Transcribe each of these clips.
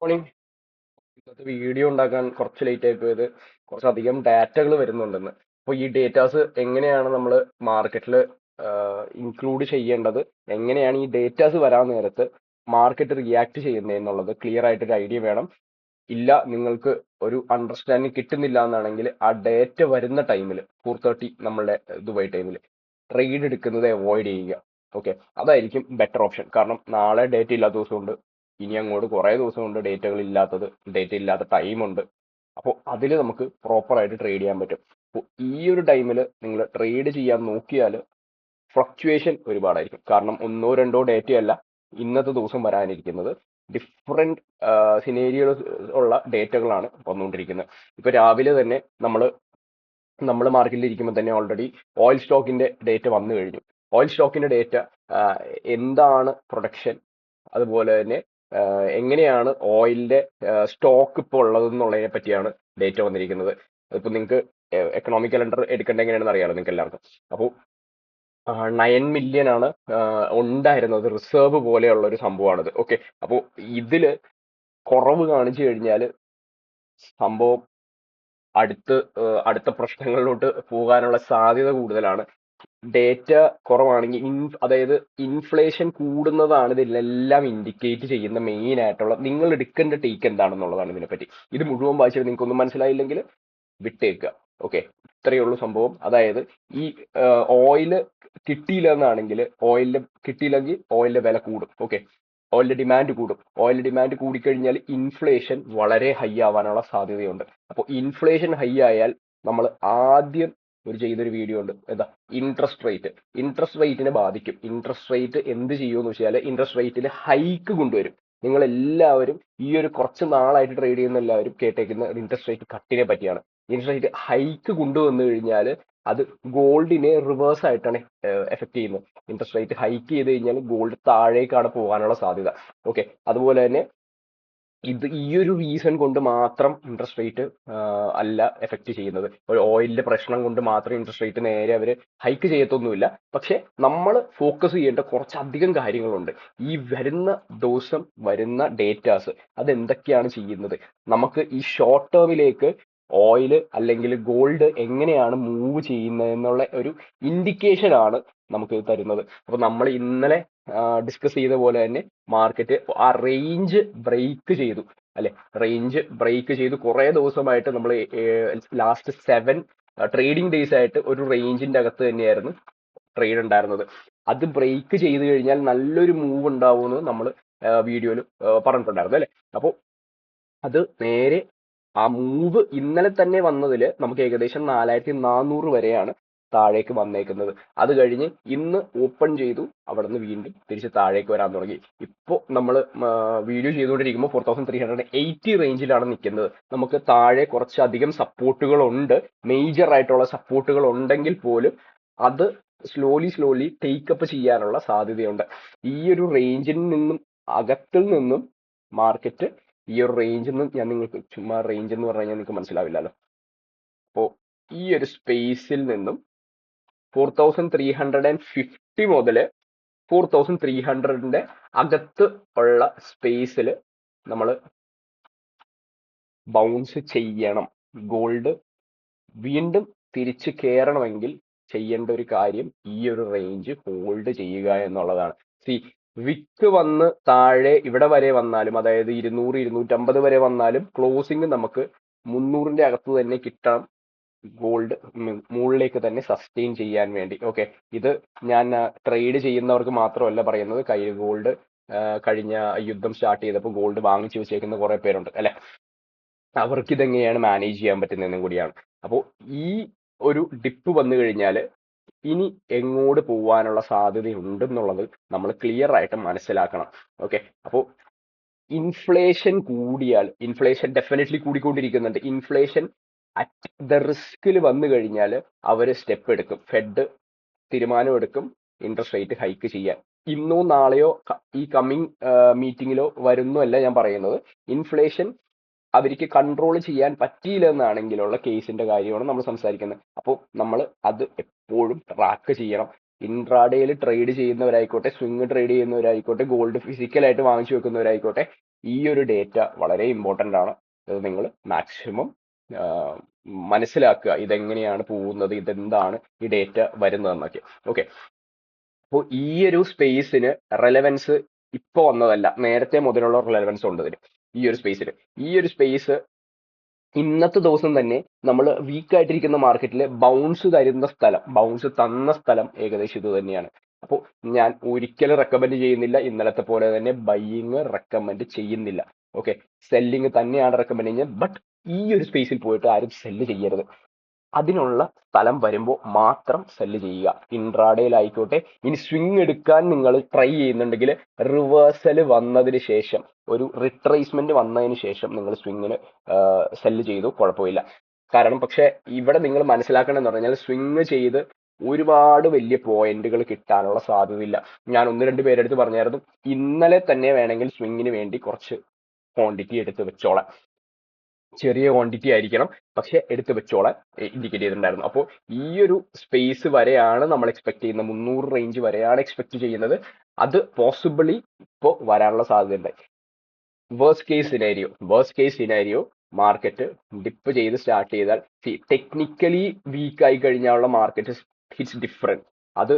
Morning. ഇന്നത്തെ video ഉണ്ടാക്കാൻ കുറച്ച് ലേറ്റ് ആയി പോയത് കുറച്ചധികം ഡാറ്റകൾ വരുന്നുണ്ടെന്ന്. അപ്പോൾ ഈ ഡേറ്റാസ് എങ്ങനെയാണ് നമ്മൾ മാർക്കറ്റിൽ ഇൻക്ലൂഡ് ചെയ്യേണ്ടത്, എങ്ങനെയാണ് ഈ ഡേറ്റാസ് വരാൻ നേരത്ത് മാർക്കറ്റ് റിയാക്ട് ചെയ്യുന്നത് എന്നുള്ളത് ക്ലിയർ ആയിട്ടൊരു ഐഡിയ വേണം. ഇല്ല, നിങ്ങൾക്ക് ഒരു അണ്ടർസ്റ്റാൻഡിങ് കിട്ടുന്നില്ല എന്നാണെങ്കിൽ ആ ഡേറ്റ വരുന്ന ടൈമിൽ 4:30 നമ്മളുടെ ദുബായ് ടൈമിൽ ട്രേഡ് എടുക്കുന്നത് അവോയ്ഡ് ചെയ്യുക. ഓക്കെ, അതായിരിക്കും ബെറ്റർ ഓപ്ഷൻ. കാരണം നാളെ ഡേറ്റ ഇല്ലാത്ത ദിവസമുണ്ട്, ഇനി അങ്ങോട്ട് കുറേ ദിവസമുണ്ട് ഡേറ്റകൾ ഇല്ലാത്തത്, ഡേറ്റ ഇല്ലാത്ത ടൈമുണ്ട്. അപ്പോൾ അതിൽ നമുക്ക് പ്രോപ്പറായിട്ട് ട്രേഡ് ചെയ്യാൻ പറ്റും. അപ്പോൾ ഈ ഒരു ടൈമിൽ നിങ്ങൾ ട്രേഡ് ചെയ്യാൻ നോക്കിയാൽ ഫ്ലക്ച്വേഷൻ ഒരുപാടായിരിക്കും. കാരണം ഒന്നോ രണ്ടോ ഡേറ്റയല്ല ഇന്നത്തെ ദിവസം വരാനിരിക്കുന്നത്, ഡിഫറെന്റ് സിനേരിയോസ് ഉള്ള ഡേറ്റകളാണ് വന്നുകൊണ്ടിരിക്കുന്നത്. ഇപ്പൊ രാവിലെ തന്നെ നമ്മൾ മാർക്കറ്റിൽ ഇരിക്കുമ്പോൾ തന്നെ ഓൾറെഡി ഓയിൽ സ്റ്റോക്കിന്റെ ഡേറ്റ വന്നു കഴിഞ്ഞു. ഓയിൽ സ്റ്റോക്കിന്റെ ഡേറ്റ എന്താണ് പ്രൊഡക്ഷൻ, അതുപോലെ തന്നെ എങ്ങനെയാണ് ഓയിലിന്റെ സ്റ്റോക്ക് ഇപ്പോൾ ഉള്ളതെന്നുള്ളതിനെ പറ്റിയാണ് ഡേറ്റ വന്നിരിക്കുന്നത്. ഇപ്പൊ നിങ്ങൾക്ക് എക്കണോമിക് കലണ്ടർ എടുക്കേണ്ട എങ്ങനെയാണെന്ന് അറിയാലോ നിങ്ങൾക്ക് എല്ലാവർക്കും. അപ്പോൾ 9 മില്യൺ ആണ് ഉണ്ടായിരുന്നത്, റിസർവ് പോലെയുള്ള ഒരു സംഭവമാണിത്. ഓക്കെ, അപ്പോൾ ഇതില് കുറവ് കാണിച്ചു കഴിഞ്ഞാൽ സംഭവം അടുത്ത പ്രശ്നങ്ങളിലോട്ട് പോകാനുള്ള സാധ്യത കൂടുതലാണ്. ഡേറ്റ കുറവാണെങ്കിൽ അതായത് ഇൻഫ്ലേഷൻ കൂടുന്നതാണ് ഇതിലെല്ലാം ഇൻഡിക്കേറ്റ് ചെയ്യുന്ന മെയിൻ ആയിട്ടുള്ള നിങ്ങൾ എടുക്കേണ്ട ടേക്ക് എന്താണെന്നുള്ളതാണ് ഇതിനെപ്പറ്റി. ഇത് മുഴുവൻ വായിച്ചിട്ട് നിങ്ങൾക്കൊന്നും മനസ്സിലായില്ലെങ്കിൽ വിട്ടേക്കുക. ഓക്കെ, ഇത്രയേ ഉള്ളൂ സംഭവം. അതായത് ഈ ഓയില് കിട്ടിയില്ല എന്നാണെങ്കിൽ കിട്ടിയില്ലെങ്കിൽ ഓയിലിന്റെ വില കൂടും. ഓക്കെ, ഓയിലിന്റെ ഡിമാൻഡ് കൂടും. ഓയിലിന്റെ ഡിമാൻഡ് കൂടിക്കഴിഞ്ഞാൽ ഇൻഫ്ലേഷൻ വളരെ ഹൈ ആവാനുള്ള സാധ്യതയുണ്ട്. അപ്പോൾ ഇൻഫ്ലേഷൻ ഹൈ ആയാൽ നമ്മൾ ആദ്യം ചെയ്തൊരു വീഡിയോ ഉണ്ട്, എന്താ, ഇൻട്രസ്റ്റ് റേറ്റിനെ ബാധിക്കും. ഇൻട്രസ്റ്റ് റേറ്റ് എന്ത് ചെയ്യുമെന്ന് വെച്ചാൽ ഇൻട്രസ്റ്റ് റേറ്റിൽ ഹൈക്ക് കൊണ്ടുവരും. നിങ്ങൾ എല്ലാവരും ഈ ഒരു കുറച്ച് നാളായിട്ട് ട്രേഡ് ചെയ്യുന്ന എല്ലാവരും കേട്ടേക്കുന്ന ഇൻട്രസ്റ്റ് റേറ്റ് കട്ടിനെ പറ്റിയാണ്. ഇൻട്രസ്റ്റ് റേറ്റ് ഹൈക്ക് കൊണ്ടുവന്നു കഴിഞ്ഞാൽ അത് ഗോൾഡിനെ റിവേഴ്സ് ആയിട്ടാണ് എഫക്ട് ചെയ്യുന്നത്. ഇൻട്രസ്റ്റ് റേറ്റ് ഹൈക്ക് ചെയ്ത് കഴിഞ്ഞാൽ ഗോൾഡ് താഴേക്കാണ് പോകാനുള്ള സാധ്യത. ഓക്കെ, അതുപോലെ തന്നെ ഈ ഒരു റീസൺ കൊണ്ട് മാത്രം ഇൻട്രസ്റ്റ് റേറ്റ് അല്ല എഫക്ട് ചെയ്യുന്നത്. ഒരു ഓയിലിന്റെ പ്രശ്നം കൊണ്ട് മാത്രം ഇൻട്രസ്റ്റ് റേറ്റ് നേരെ അവർ ഹൈക്ക് ചെയ്യത്തൊന്നുമില്ല. പക്ഷെ നമ്മൾ ഫോക്കസ് ചെയ്യേണ്ട കുറച്ചധികം കാര്യങ്ങളുണ്ട്. ഈ വരുന്ന ദിവസം വരുന്ന ഡേറ്റാസ് അതെന്തൊക്കെയാണ് ചെയ്യുന്നത്, നമുക്ക് ഈ ഷോർട്ട് ടേമിലേക്ക് ഓയിൽ അല്ലെങ്കിൽ ഗോൾഡ് എങ്ങനെയാണ് മൂവ് ചെയ്യുന്നത് എന്നുള്ള ഒരു ഇൻഡിക്കേഷൻ ആണ് നമുക്ക് തരുന്നത്. അപ്പൊ നമ്മൾ ഇന്നലെ ഡിസ്കസ് ചെയ്ത പോലെ തന്നെ മാർക്കറ്റ് ആ റേഞ്ച് ബ്രേക്ക് ചെയ്തു, അല്ലെ? റേഞ്ച് ബ്രേക്ക് ചെയ്ത് കുറെ ദിവസമായിട്ട് നമ്മൾ ലാസ്റ്റ് 7 ട്രേഡിംഗ് ഡേയ്സ് ആയിട്ട് ഒരു റേഞ്ചിന്റെ അകത്ത് തന്നെയായിരുന്നു ട്രേഡ് ഉണ്ടായിരുന്നത്. അത് ബ്രേക്ക് ചെയ്ത് കഴിഞ്ഞാൽ നല്ലൊരു മൂവ് ഉണ്ടാവുമെന്ന് നമ്മൾ വീഡിയോയിൽ പറഞ്ഞിട്ടുണ്ടായിരുന്നു, അല്ലെ? അപ്പോൾ അത് നേരെ ആ മൂവ് ഇന്നലെ തന്നെ വന്നതിൽ നമുക്ക് ഏകദേശം 4400 വരെയാണ് താഴേക്ക് വന്നേക്കുന്നത്. അത് കഴിഞ്ഞ് ഇന്ന് ഓപ്പൺ ചെയ്തു, അവിടെ നിന്ന് വീണ്ടും തിരിച്ച് താഴേക്ക് വരാൻ തുടങ്ങി. ഇപ്പോൾ നമ്മൾ വീഡിയോ ചെയ്തുകൊണ്ടിരിക്കുമ്പോൾ 4380 റേഞ്ചിലാണ് നിൽക്കുന്നത്. നമുക്ക് താഴെ കുറച്ചധികം സപ്പോർട്ടുകൾ ഉണ്ട്, മേജർ ആയിട്ടുള്ള സപ്പോർട്ടുകൾ ഉണ്ടെങ്കിൽ പോലും അത് സ്ലോലി ടേക്കപ്പ് ചെയ്യാനുള്ള സാധ്യതയുണ്ട്. ഈ ഒരു റേഞ്ചിൽ നിന്നും അകത്തിൽ നിന്നും മാർക്കറ്റ് ഈ ഒരു റേഞ്ചിൽ നിന്ന് ഞാൻ നിങ്ങൾക്ക് ചുമ്മാ റേഞ്ച് എന്ന് പറഞ്ഞു കഴിഞ്ഞാൽ നിങ്ങൾക്ക് മനസ്സിലാവില്ലല്ലോ. അപ്പോൾ ഈ ഒരു സ്പേസിൽ നിന്നും 4350 മുതൽ 4300ന്റെ അകത്ത് ഉള്ള സ്പേസിൽ നമ്മൾ ബൗൺസ് ചെയ്യണം. ഗോൾഡ് വീണ്ടും തിരിച്ച് കയറണമെങ്കിൽ ചെയ്യേണ്ട ഒരു കാര്യം ഈ ഒരു റേഞ്ച് ഹോൾഡ് ചെയ്യുക എന്നുള്ളതാണ്. വിക്ക് വന്ന് താഴെ ഇവിടെ വരെ വന്നാലും, അതായത് 200 250 വരെ വന്നാലും ക്ലോസിംഗ് നമുക്ക് 300ന്റെ അകത്ത് തന്നെ കിട്ടണം, ഗോൾഡ് മുകളിലേക്ക് തന്നെ സസ്റ്റെയിൻ ചെയ്യാൻ വേണ്ടി. ഓക്കെ, ഇത് ഞാൻ ട്രേഡ് ചെയ്യുന്നവർക്ക് മാത്രമല്ല പറയുന്നത്. ഗോൾഡ് കഴിഞ്ഞ യുദ്ധം സ്റ്റാർട്ട് ചെയ്തപ്പോൾ ഗോൾഡ് വാങ്ങിച്ചു വെച്ചേക്കുന്ന കുറെ പേരുണ്ട്, അല്ലെ? അവർക്ക് ഇതെങ്ങനെയാണ് മാനേജ് ചെയ്യാൻ പറ്റുന്നതെന്നും കൂടിയാണ്. അപ്പോൾ ഈ ഒരു ഡിപ്പ് വന്നു കഴിഞ്ഞാൽ ഇനി എങ്ങോട്ട് പോവാനുള്ള സാധ്യതയുണ്ടെന്നുള്ളത് നമ്മൾ ക്ലിയർ ആയിട്ട് മനസ്സിലാക്കണം. ഓക്കെ, അപ്പോൾ ഇൻഫ്ലേഷൻ കൂടിയാൽ, ഇൻഫ്ലേഷൻ ഡെഫിനറ്റ്ലി കൂടിക്കൊണ്ടിരിക്കുന്നുണ്ട്. ഇൻഫ്ലേഷൻ അറ്റ് ദ റിസ്കിൽ വന്നു കഴിഞ്ഞാൽ അവർ സ്റ്റെപ്പ് എടുക്കും, ഫെഡ് തീരുമാനമെടുക്കും ഇൻട്രസ്റ്റ് റേറ്റ് ഹൈക്ക് ചെയ്യാൻ. ഇന്നോ നാളെയോ ഈ കമ്മിങ് മീറ്റിങ്ങിലോ വരുന്നല്ല ഞാൻ പറയുന്നത്. ഇൻഫ്ലേഷൻ അവർക്ക് കൺട്രോൾ ചെയ്യാൻ പറ്റിയില്ല എന്നാണെങ്കിലുള്ള കേസിന്റെ കാര്യമാണ് നമ്മൾ സംസാരിക്കുന്നത്. അപ്പോൾ നമ്മൾ അത് എപ്പോഴും ട്രാക്ക് ചെയ്യണം. ഇൻട്രാഡേയിൽ ട്രേഡ് ചെയ്യുന്നവരായിക്കോട്ടെ, സ്വിംഗ് ട്രേഡ് ചെയ്യുന്നവരായിക്കോട്ടെ, ഗോൾഡ് ഫിസിക്കലായിട്ട് വാങ്ങിച്ചു വെക്കുന്നവരായിക്കോട്ടെ, ഈ ഒരു ഡേറ്റ വളരെ ഇമ്പോർട്ടൻ്റ് ആണ്. ഇത് നിങ്ങൾ മാക്സിമം മനസ്സിലാക്കുക, ഇതെങ്ങനെയാണ് പോകുന്നത്, ഇതെന്താണ് ഈ ഡേറ്റ വരുന്നതെന്നൊക്കെ. ഓക്കെ, അപ്പോൾ ഈ ഒരു സ്പേസിന് റെലവൻസ് ഇപ്പൊ വന്നതല്ല, നേരത്തെ മുതലുള്ള റെലവൻസ് ഉണ്ട് ഇതിന്. ഈ ഒരു സ്പേസ് ഇന്നത്തെ ദിവസം തന്നെ നമ്മൾ വീക്ക് ആയിട്ടിരിക്കുന്ന മാർക്കറ്റിൽ ബൗൺസ് തന്ന സ്ഥലം ഏകദേശം ഇത് തന്നെയാണ്. അപ്പോൾ ഞാൻ ഒരിക്കലും റെക്കമെൻഡ് ചെയ്യുന്നില്ല, ഇന്നലത്തെ പോലെ തന്നെ ബൈയിങ് റെക്കമെൻഡ് ചെയ്യുന്നില്ല. ഓക്കെ, സെല്ലിങ് തന്നെയാണ് റെക്കമെൻഡ് ചെയ്യുന്നത്. ബട്ട് ഈ ഒരു സ്പേസിൽ പോയിട്ട് ആരും സെല്ല് ചെയ്യരുത്. അതിനുള്ള സ്ഥലം വരുമ്പോൾ മാത്രം സെല്ല് ചെയ്യുക. ഇൻട്രാഡേയിലായിക്കോട്ടെ. ഇനി സ്വിങ് എടുക്കാൻ നിങ്ങൾ ട്രൈ ചെയ്യുന്നുണ്ടെങ്കിൽ റിവേഴ്സൽ വന്നതിന് ശേഷം, ഒരു റിട്രേസ്മെന്റ് വന്നതിന് ശേഷം നിങ്ങൾ സ്വിങ്ങിന് സെല്ല് ചെയ്തു, കുഴപ്പമില്ല. കാരണം പക്ഷെ ഇവിടെ നിങ്ങൾ മനസ്സിലാക്കണമെന്ന് പറഞ്ഞാൽ സ്വിങ് ചെയ്ത് ഒരുപാട് വലിയ പോയിന്റുകൾ കിട്ടാനുള്ള സാധ്യതയില്ല. ഞാൻ 1-2 പേരെടുത്ത് പറഞ്ഞായിരുന്നു, ഇന്നലെ തന്നെ വേണമെങ്കിൽ സ്വിങ്ങിന് വേണ്ടി കുറച്ച് ക്വാണ്ടിറ്റി എടുത്ത് വെച്ചോളാം. ചെറിയ ക്വാണ്ടിറ്റി ആയിരിക്കണം, പക്ഷെ എടുത്ത് വെച്ചോളാൻ ഇൻഡിക്കേറ്റ് ചെയ്തിട്ടുണ്ടായിരുന്നു. അപ്പോൾ ഈ ഒരു സ്പേസ് വരെയാണ് നമ്മൾ എക്സ്പെക്ട് ചെയ്യുന്നത്, 300 റേഞ്ച് വരെയാണ് എക്സ്പെക്ട് ചെയ്യുന്നത്. അത് പോസിബിളി ഇപ്പോൾ വരാനുള്ള സാധ്യതയുണ്ട്. Worst case scenario market dip ചെയ്ത് സ്റ്റാർട്ട് ചെയ്താൽ, ടെക്നിക്കലി വീക്ക് ആയി കഴിഞ്ഞാലുള്ള മാർക്കറ്റ് ഹിറ്റ്സ് ഡിഫറെന്റ്. അത്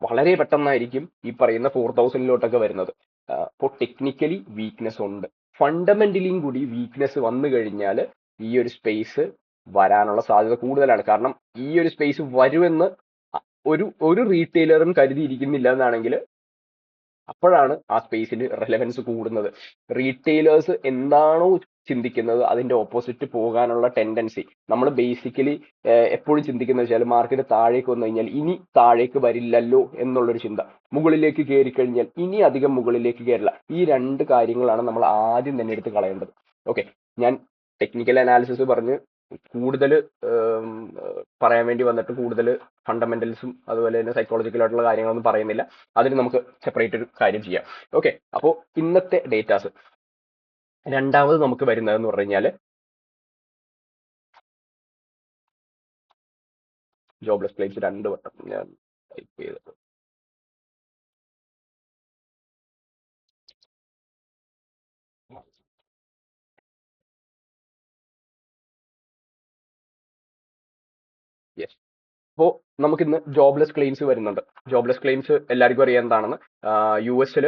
വളരെ പെട്ടെന്നായിരിക്കും ഈ പറയുന്ന 4000-ലോട്ടൊക്കെ വരുന്നത്. അപ്പോൾ ടെക്നിക്കലി വീക്ക്നെസ് ഉണ്ട്, ഫണ്ടമെന്റലിയും കൂടി വീക്ക്നെസ് വന്നു കഴിഞ്ഞാൽ ഈ ഒരു സ്പേസ് വരാനുള്ള സാധ്യത കൂടുതലാണ്. കാരണം ഈ ഒരു സ്പേസ് വരുമെന്ന് ഒരു റീറ്റെയിലറും കരുതിയിരിക്കുന്നില്ല എന്നാണെങ്കിൽ അപ്പോഴാണ് ആ സ്പേസിന് റെലവൻസ് കൂടുന്നത്. റീറ്റെയിലേഴ്സ് എന്താണോ ചിന്തിക്കുന്നത് അതിന്റെ ഓപ്പോസിറ്റ് പോകാനുള്ള ടെൻഡൻസി നമ്മൾ ബേസിക്കലി എപ്പോഴും ചിന്തിക്കുന്നത് വെച്ചാൽ, മാർക്കറ്റ് താഴേക്ക് വന്നു കഴിഞ്ഞാൽ ഇനി താഴേക്ക് വരില്ലല്ലോ എന്നുള്ളൊരു ചിന്ത. മുകളിലേക്ക് കയറി കഴിഞ്ഞാൽ ഇനി അധികം മുകളിലേക്ക് കയറില്ല. ഈ 2 കാര്യങ്ങളാണ് നമ്മൾ ആദ്യം തന്നെ എടുത്ത് കളയേണ്ടത്. ഓക്കെ, ഞാൻ ടെക്നിക്കൽ അനാലിസിസ് പറഞ്ഞ് കൂടുതൽ പറയാൻ വേണ്ടി വന്നിട്ട് കൂടുതൽ ഫണ്ടമെന്റൽസും അതുപോലെ തന്നെ സൈക്കോളജിക്കൽ ആയിട്ടുള്ള കാര്യങ്ങളൊന്നും പറയുന്നില്ല. അതിന് നമുക്ക് സെപ്പറേറ്റ് ഒരു കാര്യം ചെയ്യാം. ഓക്കെ, അപ്പോൾ ഇന്നത്തെ ഡേറ്റാസ് രണ്ടാമത് നമുക്ക് വരുന്നതെന്ന് പറഞ്ഞു കഴിഞ്ഞാൽ ജോബ്ലെസ് ക്ലെയിംസ് 2 വട്ടം ഞാൻ ടൈപ്പ് ചെയ്തത്. യെസ്, അപ്പോൾ നമുക്കിന്ന് ജോബ്ലെസ് ക്ലെയിംസ് വരുന്നുണ്ട്. ജോബ്ലെസ് ക്ലെയിംസ് എല്ലാവർക്കും അറിയാം എന്താണെന്ന്. US-ൽ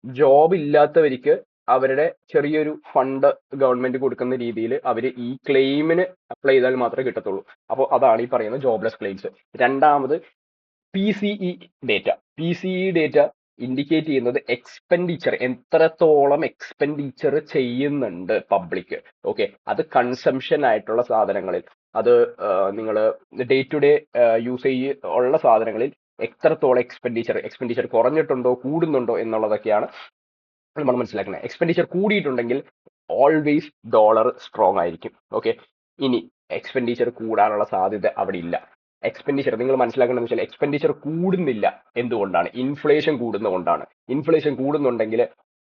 ജോബ് ഇല്ലാത്തവർക്ക് അവരുടെ ചെറിയൊരു ഫണ്ട് ഗവൺമെന്റ് കൊടുക്കുന്ന രീതിയിൽ അവർ ഈ ക്ലെയിമിന് അപ്ലൈ ചെയ്താൽ മാത്രമേ കിട്ടത്തുള്ളൂ. അപ്പോൾ അതാണ് ഈ പറയുന്ന ജോബ്ലെസ് ക്ലെയിംസ്. രണ്ടാമത് P C E data indicate ചെയ്യുന്നത് എക്സ്പെൻഡിച്ചർ, എത്രത്തോളം എക്സ്പെൻഡിച്ചർ ചെയ്യുന്നുണ്ട് പബ്ലിക്. ഓക്കെ, അത് കൺസംഷൻ ആയിട്ടുള്ള സാധനങ്ങളിൽ, അത് നിങ്ങൾ ഡേ ടു ഡേ യൂസേജ് ഉള്ള സാധനങ്ങളിൽ എത്രത്തോളം എക്സ്പെൻഡിച്ചർ കുറഞ്ഞിട്ടുണ്ടോ കൂടുന്നുണ്ടോ എന്നുള്ളതൊക്കെയാണ് നമ്മൾ മനസ്സിലാക്കുന്നത്. എക്സ്പെൻഡിച്ചർ കൂടിയിട്ടുണ്ടെങ്കിൽ ഓൾവേസ് ഡോളർ സ്ട്രോങ് ആയിരിക്കും. ഓക്കെ, ഇനി എക്സ്പെൻഡിച്ചർ കൂടാനുള്ള സാധ്യത അവിടെ ഇല്ല. എക്സ്പെൻഡിച്ചർ നിങ്ങൾ മനസ്സിലാക്കേണ്ടതെന്ന് വെച്ചാൽ എക്സ്പെൻഡിച്ചർ കൂടുന്നില്ല. എന്തുകൊണ്ടാണ്? ഇൻഫ്ലേഷൻ കൂടുന്നതുകൊണ്ടാണ്. ഇൻഫ്ലേഷൻ കൂടുന്നുണ്ടെങ്കിൽ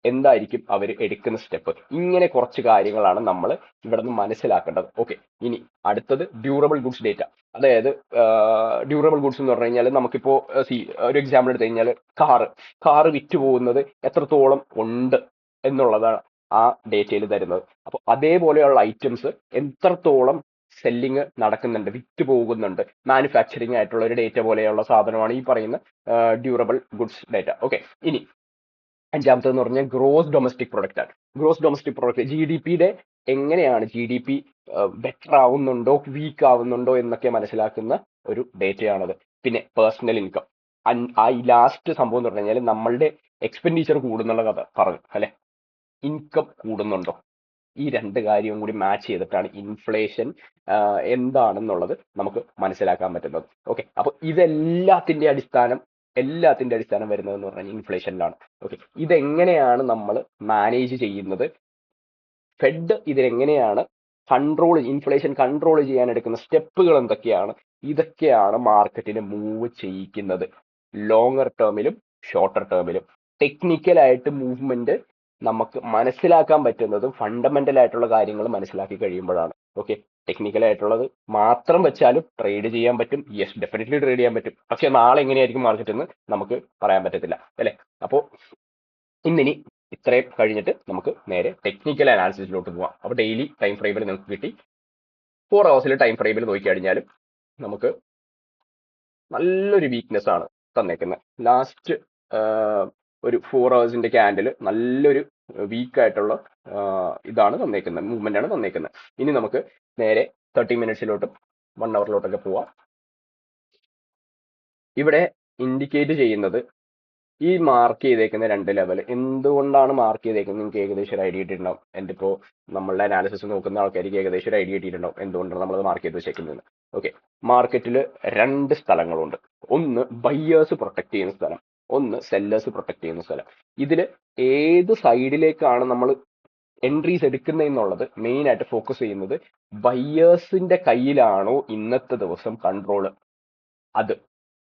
എന്തായിരിക്കും അവർ എടുക്കുന്ന സ്റ്റെപ്പ്? ഇങ്ങനെ കുറച്ച് കാര്യങ്ങളാണ് നമ്മൾ ഇവിടെ നിന്ന് മനസ്സിലാക്കേണ്ടത്. ഓക്കെ, ഇനി അടുത്തത് ഡ്യൂറബിൾ ഗുഡ്സ് ഡേറ്റ. അതായത് ഡ്യൂറബിൾ ഗുഡ്സ് എന്ന് പറഞ്ഞു കഴിഞ്ഞാൽ നമുക്കിപ്പോൾ ഒരു എക്സാമ്പിൾ എടുത്തു കഴിഞ്ഞാൽ കാറ് വിറ്റ് പോകുന്നത് എത്രത്തോളം ഉണ്ട് എന്നുള്ളതാണ് ആ ഡേറ്റയിൽ തരുന്നത്. അപ്പോൾ അതേപോലെയുള്ള ഐറ്റംസ് എത്രത്തോളം സെല്ലിങ് നടക്കുന്നുണ്ട്, വിറ്റ് പോകുന്നുണ്ട്, മാനുഫാക്ചറിങ് ആയിട്ടുള്ള ഒരു ഡേറ്റ പോലെയുള്ള സാധനമാണ് ഈ പറയുന്ന ഡ്യൂറബിൾ ഗുഡ്സ് ഡേറ്റ. ഓക്കെ, ഇനി അഞ്ചാമത്തെന്ന് പറഞ്ഞാൽ ഗ്രോസ് ഡൊമസ്റ്റിക് പ്രൊഡക്റ്റ് ആണ്. ഗ്രോസ് ഡൊമസ്റ്റിക് പ്രൊഡക്റ്റ് GDP-യുടെ എങ്ങനെയാണ് GDP ബെറ്റർ ആവുന്നുണ്ടോ വീക്ക് ആവുന്നുണ്ടോ എന്നൊക്കെ മനസ്സിലാക്കുന്ന ഒരു ഡേറ്റയാണത്. പിന്നെ പേഴ്സണൽ ഇൻകം, ആ ലാസ്റ്റ് സംഭവം എന്ന് പറഞ്ഞു കഴിഞ്ഞാൽ നമ്മളുടെ എക്സ്പെൻഡിച്ചർ കൂടുന്നുള്ള കഥ പറഞ്ഞു അല്ലെ, ഇൻകം കൂടുന്നുണ്ടോ? ഈ 2 കാര്യവും കൂടി മാച്ച് ചെയ്തിട്ടാണ് ഇൻഫ്ലേഷൻ എന്താണെന്നുള്ളത് നമുക്ക് മനസ്സിലാക്കാൻ പറ്റുന്നത്. ഓക്കെ, അപ്പൊ ഇതെല്ലാത്തിന്റെ അടിസ്ഥാനം വരുന്നത് എന്ന് പറഞ്ഞാൽ ഇൻഫ്ലേഷനിലാണ്. ഓക്കെ, ഇതെങ്ങനെയാണ് നമ്മൾ മാനേജ് ചെയ്യുന്നത്, ഫെഡ് ഇതിനെങ്ങനെയാണ് ഇൻഫ്ലേഷൻ കൺട്രോൾ ചെയ്യാൻ എടുക്കുന്ന സ്റ്റെപ്പുകൾ എന്തൊക്കെയാണ്, ഇതൊക്കെയാണ് മാർക്കറ്റിനെ മൂവ് ചെയ്യിക്കുന്നത്. ലോങ്ങർ ടേമിലും ഷോർട്ടർ ടേമിലും ടെക്നിക്കലായിട്ട് മൂവ്മെന്റ് നമുക്ക് മനസ്സിലാക്കാൻ പറ്റുന്നതും ഫണ്ടമെന്റൽ ആയിട്ടുള്ള കാര്യങ്ങൾ മനസ്സിലാക്കി കഴിയുമ്പോഴാണ്. ഓക്കെ, ടെക്നിക്കൽ ആയിട്ടുള്ളത് മാത്രം വെച്ചാലും ട്രേഡ് ചെയ്യാൻ പറ്റും. യെസ്, ഡെഫിനറ്റ്ലി ട്രേഡ് ചെയ്യാൻ പറ്റും. പക്ഷെ നാളെ എങ്ങനെയായിരിക്കും മാർക്കറ്റ് എന്ന് നമുക്ക് പറയാൻ പറ്റത്തില്ല അല്ലെ. അപ്പോൾ ഇന്നിനി ഇത്രയും കഴിഞ്ഞിട്ട് നമുക്ക് നേരെ ടെക്നിക്കൽ അനാലിസിസിലോട്ട് പോവാം. അപ്പോൾ ഡെയിലി ടൈം ഫ്രെയിമിൽ നിങ്ങൾക്ക് കിട്ടി. 4 hours ടൈം ഫ്രെയിമിൽ നോക്കിക്കഴിഞ്ഞാലും നമുക്ക് നല്ലൊരു വീക്ക്നെസ് ആണ് തന്നേക്കുന്നത്. ലാസ്റ്റ് ഒരു 4 hours ക്യാൻഡിൽ നല്ലൊരു വീക്ക് ആയിട്ടുള്ള ഇതാണ് തന്നേക്കുന്നത്, മൂവ്മെന്റ് ആണ് തന്നേക്കുന്നത്. ഇനി നമുക്ക് നേരെ 30 minutesലോട്ടും 1 hourലോട്ടൊക്കെ പോവാം. ഇവിടെ ഇൻഡിക്കേറ്റ് ചെയ്യുന്നത് ഈ മാർക്ക് ചെയ്തേക്കുന്ന 2 ലെവൽ എന്തുകൊണ്ടാണ് മാർക്ക് ചെയ്തേക്കുന്നത് നിങ്ങൾക്ക് ഏകദേശം ഒരു ഐഡിയ കിട്ടിയിട്ടുണ്ടാവും. എൻ്റെ ഇപ്പോൾ നമ്മളുടെ അനാലിസിസ് നോക്കുന്ന ആൾക്കാർക്ക് ഏകദേശം ഒരു ഐഡിയ കിട്ടിയിട്ടുണ്ടാവും എന്തുകൊണ്ടാണ് നമ്മളത് മാർക്ക് ചെയ്ത് വെച്ചേക്കുന്നത്. ഓക്കെ, മാർക്കറ്റിൽ 2 സ്ഥലങ്ങളുണ്ട്. ഒന്ന് ബയ്യേഴ്സ് പ്രൊട്ടക്ട് ചെയ്യുന്ന സ്ഥലം, ഒന്ന് സെല്ലേഴ്സ് പ്രൊട്ടക്ട് ചെയ്യുന്ന സ്ഥലം. ഇതിൽ ഏത് സൈഡിലേക്കാണ് നമ്മൾ എൻട്രീസ് എടുക്കുന്നതെന്നുള്ളത് മെയിൻ ആയിട്ട് ഫോക്കസ് ചെയ്യുന്നത് ബയ്യേഴ്സിന്റെ കയ്യിലാണോ ഇന്നത്തെ ദിവസം കൺട്രോൾ, അത്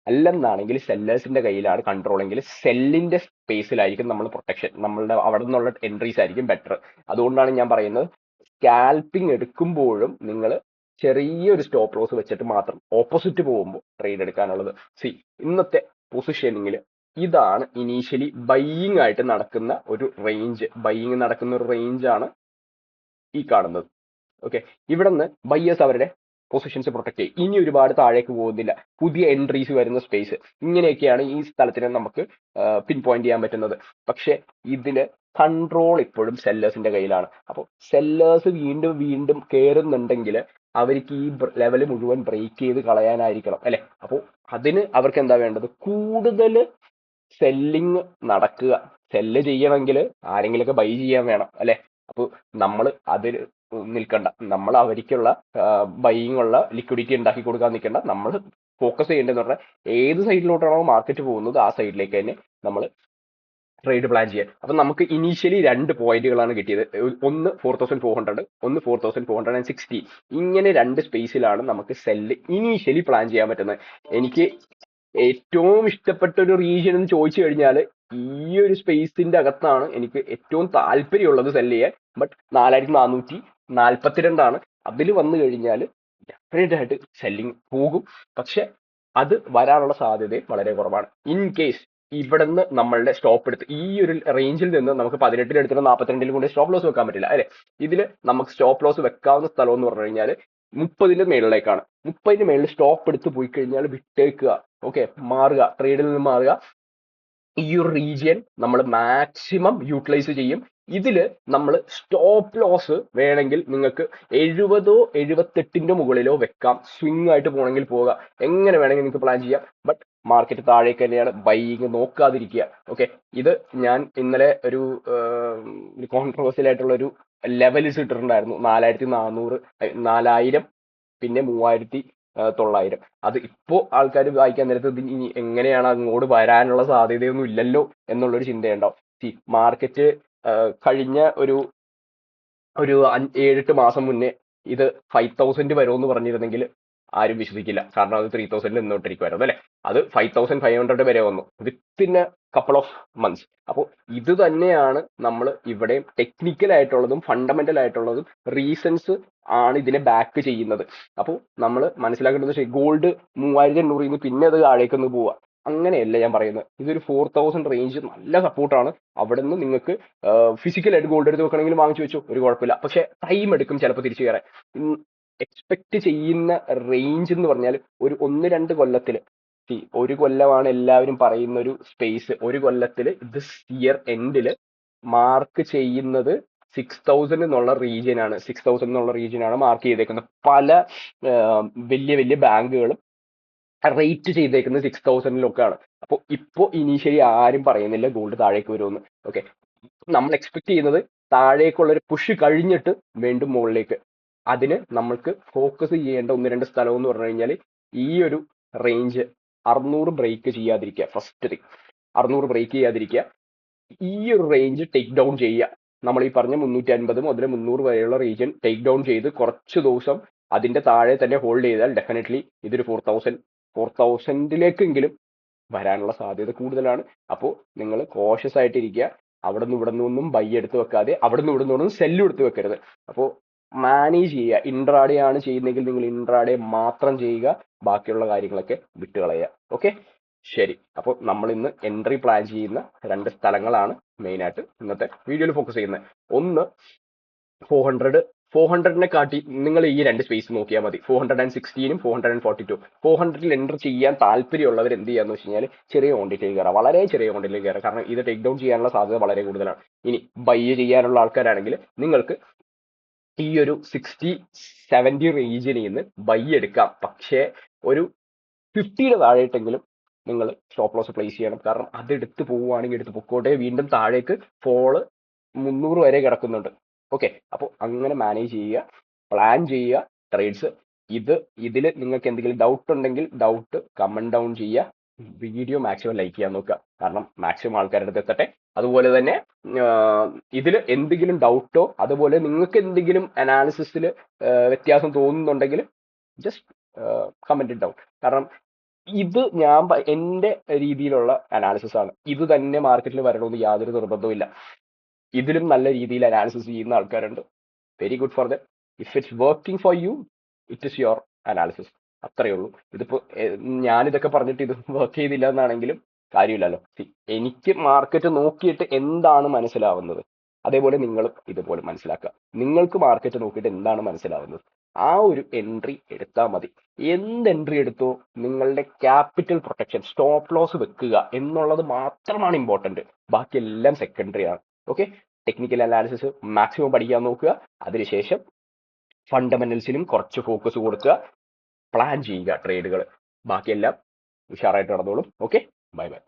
അല്ലെന്നാണെങ്കിൽ സെല്ലേഴ്സിന്റെ കയ്യിലാണ് കൺട്രോൾ എങ്കിൽ സെല്ലിന്റെ സ്പേസിലായിരിക്കും നമ്മൾ പ്രൊട്ടക്ഷൻ, നമ്മളുടെ അവിടെ നിന്നുള്ള എൻട്രീസ് ആയിരിക്കും ബെറ്റർ. അതുകൊണ്ടാണ് ഞാൻ പറയുന്നത് സ്കാൽപ്പിംഗ് എടുക്കുമ്പോഴും നിങ്ങൾ ചെറിയൊരു സ്റ്റോപ്പ് ലോസ് വെച്ചിട്ട് മാത്രം ഓപ്പോസിറ്റ് പോകുമ്പോൾ ട്രേഡ് എടുക്കാനുള്ളത്. ഇന്നത്തെ പൊസിഷനിങ്ങിൽ ഇതാണ് ഇനീഷ്യലി ബൈയിങ് ആയിട്ട് നടക്കുന്ന ഒരു റേഞ്ച്, ബൈയിങ് നടക്കുന്ന ഒരു റേഞ്ചാണ് ഈ കാണുന്നത്. ഓക്കെ, ഇവിടെ നിന്ന് ബയ്യേഴ്സ് അവരുടെ പൊസിഷൻസ് പ്രൊട്ടക്ട് ചെയ്യും. ഇനി ഒരുപാട് താഴേക്ക് പോകുന്നില്ല, പുതിയ എൻട്രീസ് വരുന്ന സ്പേസ്, ഇങ്ങനെയൊക്കെയാണ് ഈ സ്ഥലത്തിനെ നമുക്ക് പിൻ പോയിന്റ് ചെയ്യാൻ പറ്റുന്നത്. പക്ഷെ ഇതില് കൺട്രോൾ ഇപ്പോഴും സെല്ലേഴ്സിന്റെ കയ്യിലാണ്. അപ്പോൾ സെല്ലേഴ്സ് വീണ്ടും വീണ്ടും കയറുന്നുണ്ടെങ്കിൽ അവർക്ക് ഈ ലെവൽ മുഴുവൻ ബ്രേക്ക് ചെയ്ത് കളയാനായിരിക്കണം അല്ലെ. അപ്പോൾ അതിന് അവർക്ക് എന്താ വേണ്ടത്, കൂടുതൽ സെല്ലിങ് നടക്കുക. സെല്ല് ചെയ്യണമെങ്കിൽ ആരെങ്കിലുമൊക്കെ ബൈ ചെയ്യാൻ വേണം അല്ലെ. അപ്പോൾ നമ്മൾ അതിൽ നിൽക്കണ്ട, നമ്മൾ അവർക്കുള്ള ബൈയിങ് ഉള്ള ലിക്വിഡിറ്റി ഉണ്ടാക്കി കൊടുക്കാൻ നിൽക്കണ്ട. നമ്മൾ ഫോക്കസ് ചെയ്യേണ്ടതെന്ന് പറഞ്ഞാൽ ഏത് സൈഡിലോട്ടാണോ മാർക്കറ്റ് പോകുന്നത് ആ സൈഡിലേക്ക് തന്നെ നമ്മൾ ട്രേഡ് പ്ലാൻ ചെയ്യാൻ. അപ്പൊ നമുക്ക് ഇനീഷ്യലി 2 പോയിന്റുകളാണ് കിട്ടിയത്. ഒന്ന് 4400, ഒന്ന് 4460. ഇങ്ങനെ 2 സ്പേസിലാണ് നമുക്ക് സെല്ല് ഇനീഷ്യലി പ്ലാൻ ചെയ്യാൻ പറ്റുന്നത്. എനിക്ക് ഏറ്റവും ഇഷ്ടപ്പെട്ട ഒരു റീജിയൻ എന്ന് ചോദിച്ചു കഴിഞ്ഞാൽ ഈ ഒരു സ്പേസിന്റെ അകത്താണ് എനിക്ക് ഏറ്റവും താല്പര്യമുള്ളത് സെല്ല് ചെയ്യാൻ. ബട്ട് 4442 അതിൽ വന്നു കഴിഞ്ഞാൽ ഡെഫിനറ്റ് ആയിട്ട് സെല്ലിങ് പോകും. പക്ഷെ അത് വരാനുള്ള സാധ്യത വളരെ കുറവാണ്. ഇൻ കേസ് ഇവിടുന്ന് നമ്മളുടെ സ്റ്റോപ്പ് എടുത്ത് ഈ ഒരു റേഞ്ചിൽ നിന്ന് നമുക്ക് 18 എടുത്തിട്ട് 42 കൊണ്ട് സ്റ്റോപ്പ് ലോസ് വെക്കാൻ പറ്റില്ല അല്ലെ. ഇതിൽ നമുക്ക് സ്റ്റോപ്പ് ലോസ് വെക്കാവുന്ന സ്ഥലം എന്ന് പറഞ്ഞു കഴിഞ്ഞാൽ 30 മേളിലേക്കാണ്. 30 മേളിൽ സ്റ്റോപ്പ് എടുത്ത് പോയി കഴിഞ്ഞാൽ വിട്ടേക്കുക. ഓക്കെ, മാറുക, ട്രേഡിൽ നിന്ന് മാറുക. ഈ ഒരു റീജിയൻ നമ്മൾ മാക്സിമം യൂട്ടിലൈസ് ചെയ്യും. ഇതില് നമ്മൾ സ്റ്റോപ്പ് ലോസ് വേണമെങ്കിൽ നിങ്ങൾക്ക് 70 78 മുകളിലോ വെക്കാം. സ്വിംഗ് ആയിട്ട് പോകണമെങ്കിൽ പോവുക, എങ്ങനെ വേണമെങ്കിൽ നിങ്ങൾക്ക് പ്ലാൻ ചെയ്യാം. ബട്ട് മാർക്കറ്റ് താഴേക്ക് തന്നെയാണ്, ബൈയിങ് നോക്കാതിരിക്കുക. ഓക്കെ, ഇത് ഞാൻ ഇന്നലെ ഒരു കോൺട്രവേഴ്സ്യൽ ആയിട്ടുള്ള ഒരു ലെവൽസ് ഇട്ടിട്ടുണ്ടായിരുന്നു. 4400, 4000, പിന്നെ 3900. അത് ഇപ്പോ ആൾക്കാർ വായിക്കാൻ നേരത്ത് ഇനി എങ്ങനെയാണ് അങ്ങോട്ട് വരാനുള്ള സാധ്യതയൊന്നും ഇല്ലല്ലോ എന്നുള്ളൊരു ചിന്തയുണ്ടാവും. മാർക്കറ്റ് കഴിഞ്ഞ ഒരു 7-8 മാസം മുന്നേ ഇത് 5000 വരുമെന്ന് പറഞ്ഞിരുന്നെങ്കിൽ ആരും വിശ്വസിക്കില്ല. കാരണം അത് 3000 നിന്നോട്ടിരിക്കുമായിരുന്നു അല്ലെ. അത് 5500 വരെ വന്നു within A couple of months. അപ്പോൾ ഇത് തന്നെയാണ് നമ്മൾ ഇവിടെ ടെക്നിക്കൽ ആയിട്ടുള്ളതും ഫണ്ടമെന്റൽ ആയിട്ടുള്ളതും റീസൺസ് ആണ് ഇതിനെ ബാക്ക് ചെയ്യുന്നത്. അപ്പോൾ നമ്മൾ മനസ്സിലാക്കേണ്ടത് ഗോൾഡ് 3800 പിന്നെ അത് താഴേക്കൊന്ന് പോവുക, അങ്ങനെയല്ല ഞാൻ പറയുന്നത്. ഇതൊരു 4000 റേഞ്ച് നല്ല സപ്പോർട്ടാണ്. അവിടെ നിന്ന് നിങ്ങൾക്ക് ഫിസിക്കലായിട്ട് ഗോൾഡ് എടുത്ത് വെക്കണമെങ്കിൽ വാങ്ങിച്ചു വെച്ചു, ഒരു കുഴപ്പമില്ല. പക്ഷെ ടൈം എടുക്കും ചിലപ്പോൾ തിരിച്ചു കയറാൻ. എക്സ്പെക്ട് ചെയ്യുന്ന റേഞ്ച് എന്ന് പറഞ്ഞാൽ ഒരു 1-2 കൊല്ലത്തിൽ, ഒരു കൊല്ലമാണ് എല്ലാവരും പറയുന്ന ഒരു സ്പേസ്. ഒരു കൊല്ലത്തിൽ ദിസ് ഇയർ എൻഡിൽ മാർക്ക് ചെയ്യുന്നത് 6000 എന്നുള്ള റീജിയനാണ്. 6000 എന്നുള്ള റീജിയനാണ് മാർക്ക് ചെയ്തേക്കുന്നത്. പല വലിയ വലിയ ബാങ്കുകളും റേറ്റ് ചെയ്തേക്കുന്നത് 6000-ലൊക്കെയാണ്. അപ്പോൾ ഇപ്പോൾ ഇനീഷ്യലി ആരും പറയുന്നില്ല ഗോൾഡ് താഴേക്ക് വരുമെന്ന്. ഓക്കെ, നമ്മൾ എക്സ്പെക്ട് ചെയ്യുന്നത് താഴേക്കുള്ള ഒരു പുഷ് കഴിഞ്ഞിട്ട് വീണ്ടും മുകളിലേക്ക്. അതിന് നമ്മൾക്ക് ഫോക്കസ് ചെയ്യേണ്ട 1-2 സ്ഥലം എന്ന് പറഞ്ഞു കഴിഞ്ഞാൽ ഈ ഒരു റേഞ്ച് 600 ബ്രേക്ക് ചെയ്യാതിരിക്കുക. ഫസ്റ്റ് തിങ് 600 ബ്രേക്ക് ചെയ്യാതിരിക്കുക. ഈ ഒരു റേഞ്ച് ടേക്ക് ഡൗൺ ചെയ്യുക. നമ്മൾ ഈ പറഞ്ഞ 350 മുതൽ 300 വരെയുള്ള റീജിയൻ ടേക്ക് ഡൗൺ ചെയ്ത് കുറച്ച് ദിവസം അതിന്റെ താഴെ തന്നെ ഹോൾഡ് ചെയ്താൽ ഡെഫിനറ്റ്ലി ഇതൊരു 4000-ലേക്കെങ്കിലും വരാനുള്ള സാധ്യത കൂടുതലാണ്. അപ്പോൾ നിങ്ങൾ കോഷ്യസ് ആയിട്ടിരിക്കുക. അവിടെ നിന്ന് ഇവിടെ നിന്നൊന്നും ബൈ എടുത്ത് വെക്കാതെ അവിടെ നിന്ന് ഇവിടെ നിന്നൊന്നും സെല്ലും എടുത്ത് വെക്കരുത്. അപ്പോൾ മാനേജ് ചെയ്യുക. ഇൻട്രാഡേ ആണ് ചെയ്യുന്നതെങ്കിൽ നിങ്ങൾ ഇൻട്രാഡേ മാത്രം ചെയ്യുക, ബാക്കിയുള്ള കാര്യങ്ങളൊക്കെ വിട്ടുകളയുക. ഓക്കെ, ശരി. അപ്പോൾ നമ്മൾ ഇന്ന് എൻട്രി പ്ലാൻ ചെയ്യുന്ന 2 സ്ഥലങ്ങളാണ് മെയിനായിട്ട് ഇന്നത്തെ വീഡിയോയിൽ ഫോക്കസ് ചെയ്യുന്നത്. ഒന്ന് 400 കാട്ടി നിങ്ങൾ ഈ രണ്ട് സ്പേസ് നോക്കിയാൽ മതി. 416ഉം 442. 400ൽ എൻ്റർ ചെയ്യാൻ താല്പര്യമുള്ളവർ എന്ത് ചെയ്യാന്ന് വെച്ച് കഴിഞ്ഞാൽ ചെറിയ ക്വാണ്ടിറ്റിയിൽ കയറാം, വളരെ ചെറിയ ക്വാണ്ടിറ്റിയിൽ കയറാം. കാരണം ഇത് ടേക്ക് ഡൗൺ ചെയ്യാനുള്ള സാധ്യത വളരെ കൂടുതലാണ്. ഇനി ബൈ ചെയ്യാനുള്ള ആൾക്കാരാണെങ്കിൽ നിങ്ങൾക്ക് ഈ ഒരു 60-70 റേഞ്ചിൽ നിന്ന് ബൈ എടുക്കാം. പക്ഷേ ഒരു 50യുടെ താഴെയിട്ടെങ്കിലും നിങ്ങൾ സ്റ്റോപ്പ് ലോസ് പ്ലേസ് ചെയ്യണം. കാരണം അത് എടുത്ത് പോവുകയാണെങ്കിൽ എടുത്ത് പൊക്കോട്ടെ, വീണ്ടും താഴേക്ക് ഫോള് 300 വരെ കിടക്കുന്നുണ്ട്. ഓക്കെ, അപ്പോൾ അങ്ങനെ മാനേജ് ചെയ്യുക, പ്ലാൻ ചെയ്യുക ട്രേഡ്സ്. ഇതിൽ നിങ്ങൾക്ക് എന്തെങ്കിലും ഡൗട്ട് ഉണ്ടെങ്കിൽ ഡൗട്ട് കമന്റ് ഡൗൺ ചെയ്യുക. വീഡിയോ മാക്സിമം ലൈക്ക് ചെയ്യാൻ നോക്കുക, കാരണം മാക്സിമം ആൾക്കാരുടെ അടുത്ത് എത്തട്ടെ. അതുപോലെ തന്നെ ഇതിൽ എന്തെങ്കിലും ഡൗട്ടോ അതുപോലെ നിങ്ങൾക്ക് എന്തെങ്കിലും അനാലിസിസിൽ വ്യത്യാസം തോന്നുന്നുണ്ടെങ്കിൽ ജസ്റ്റ് കമന്റ് ഇറ്റ് ഡൗൺ. കാരണം ഇത് എൻ്റെ രീതിയിലുള്ള അനാലിസിസ് ആണ്. ഇത് തന്നെ മാർക്കറ്റിൽ വരണമെന്ന് യാതൊരു നിർബന്ധവും ഇല്ല. ഇതിലും നല്ല രീതിയിൽ അനാലിസിസ് ചെയ്യുന്ന ആൾക്കാരുണ്ട്. Very good for them. If it's working for you, it is your analysis. അത്രയേ ഉള്ളൂ. ഇതിപ്പോ ഞാനിതൊക്കെ പറഞ്ഞിട്ട് ഇത് വർക്ക് ചെയ്തില്ല എന്നാണെങ്കിലും കാര്യമില്ലല്ലോ. എനിക്ക് മാർക്കറ്റ് നോക്കിയിട്ട് എന്താണ് മനസ്സിലാവുന്നത്, അതേപോലെ നിങ്ങളും ഇതുപോലെ മനസ്സിലാക്കുക. നിങ്ങൾക്ക് മാർക്കറ്റ് നോക്കിയിട്ട് എന്താണ് മനസ്സിലാവുന്നത്, ആ ഒരു എൻട്രി എടുത്താൽ മതി. എന്ത് എൻട്രി എടുത്തോ നിങ്ങളുടെ ക്യാപിറ്റൽ പ്രൊട്ടക്ഷൻ, സ്റ്റോപ്പ് ലോസ് വെക്കുക എന്നുള്ളത് മാത്രമാണ് ഇമ്പോർട്ടന്റ്. ബാക്കിയെല്ലാം സെക്കൻഡറി ആണ്. ഓക്കെ, ടെക്നിക്കൽ അനാലിസിസ് മാക്സിമം പഠിക്കാൻ നോക്കുക. അതിനുശേഷം ഫണ്ടമെന്റൽസിലും കുറച്ച് ഫോക്കസ് കൊടുക്കുക, പ്ലാൻ ചെയ്യുക ട്രേഡുകൾ. ബാക്കിയെല്ലാം ഉഷാറായിട്ട് നടന്നോളും. Okay, bye bye.